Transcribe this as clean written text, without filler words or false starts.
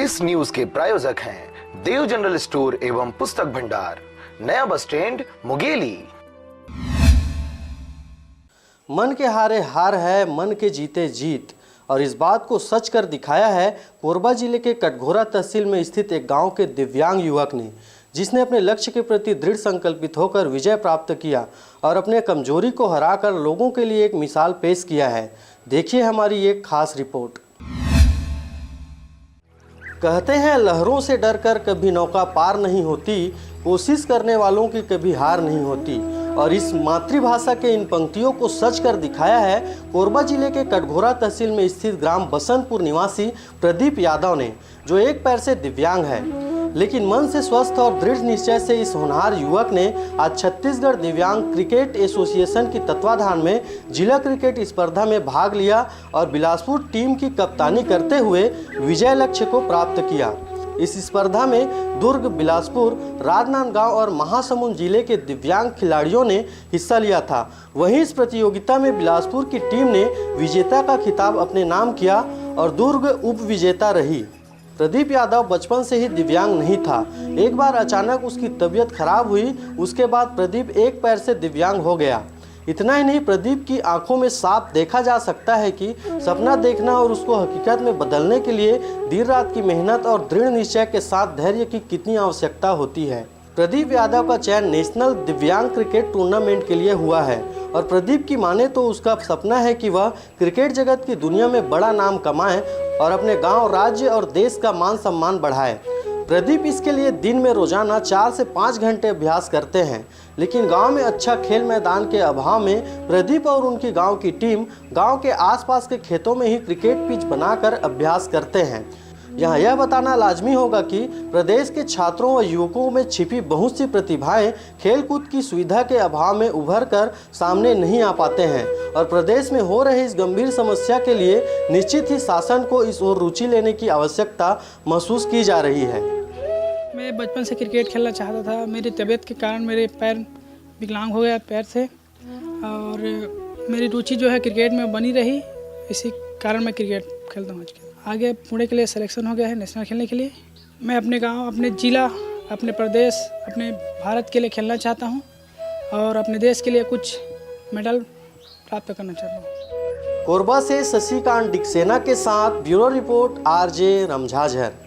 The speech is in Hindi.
इस न्यूज के प्रायोजक हैं देव जनरल स्टोर एवं पुस्तक भंडार, नया बस स्टैंड, मुंगेली। मन के हारे हार है, मन के जीते जीत, और इस बात को सच कर दिखाया है कोरबा जिले के कटघोरा तहसील में स्थित एक गांव के दिव्यांग युवक ने, जिसने अपने लक्ष्य के प्रति दृढ़ संकल्पित होकर विजय प्राप्त किया और अपने कमजोरी को हराकर लोगों के लिए एक मिसाल पेश किया है। देखिए हमारी एक खास रिपोर्ट। कहते हैं लहरों से डरकर कभी नौका पार नहीं होती, कोशिश करने वालों की कभी हार नहीं होती। और इस मातृभाषा के इन पंक्तियों को सच कर दिखाया है कोरबा जिले के कटघोरा तहसील में स्थित ग्राम बसंतपुर निवासी प्रदीप यादव ने, जो एक पैर से दिव्यांग है, लेकिन मन से स्वस्थ और दृढ़ निश्चय से इस होनहार युवक ने आज छत्तीसगढ़ दिव्यांग क्रिकेट एसोसिएशन की तत्वाधान में जिला क्रिकेट स्पर्धा में भाग लिया और बिलासपुर टीम की कप्तानी करते हुए विजय लक्ष्य को प्राप्त किया। इस स्पर्धा में दुर्ग, बिलासपुर, राजनांदगांव और महासमुंद जिले के दिव्यांग खिलाड़ियों ने हिस्सा लिया था। वहीं इस प्रतियोगिता में बिलासपुर की टीम ने विजेता का खिताब अपने नाम किया और दुर्ग उप विजेता रही। प्रदीप यादव बचपन से ही दिव्यांग नहीं था। एक बार अचानक उसकी तबीयत खराब हुई, उसके बाद प्रदीप एक पैर से दिव्यांग हो गया। इतना ही नहीं, प्रदीप की आंखों में साफ देखा जा सकता है कि सपना देखना और उसको हकीकत में बदलने के लिए दिन रात की मेहनत और दृढ़ निश्चय के साथ धैर्य की कितनी आवश्यकता होती है। प्रदीप यादव का चयन नेशनल दिव्यांग क्रिकेट टूर्नामेंट के लिए हुआ है और प्रदीप की माने तो उसका सपना है कि वह क्रिकेट जगत की दुनिया में बड़ा नाम कमाए और अपने गांव, राज्य और देश का मान सम्मान बढ़ाए। प्रदीप इसके लिए दिन में रोजाना 4 से 5 घंटे अभ्यास करते हैं, लेकिन गांव में अच्छा खेल मैदान के अभाव में प्रदीप और उनकी गांव की टीम गांव के आसपास के खेतों में ही क्रिकेट पिच बनाकर अभ्यास करते हैं। यहाँ यह बताना लाजमी होगा कि प्रदेश के छात्रों व युवकों में छिपी बहुत सी प्रतिभाएं खेलकूद की सुविधा के अभाव में उभर कर सामने नहीं आ पाते हैं और प्रदेश में हो रही इस गंभीर समस्या के लिए निश्चित ही शासन को इस ओर रुचि लेने की आवश्यकता महसूस की जा रही है। मैं बचपन से क्रिकेट खेलना चाहता था। मेरी तबीयत के कारण मेरे पैर विकलांग हो गया पैर से, और मेरी रुचि जो है क्रिकेट में बनी रही। इसी कारण मैं क्रिकेट खेलता हूँ। आगे पुणे के लिए सिलेक्शन हो गया है नेशनल खेलने के लिए। मैं अपने गांव, अपने जिला, अपने प्रदेश, अपने भारत के लिए खेलना चाहता हूं और अपने देश के लिए कुछ मेडल प्राप्त करना चाहता हूं। कोरबा से शशिकांत डिक्सेना के साथ ब्यूरो रिपोर्ट RJ रमझाझर।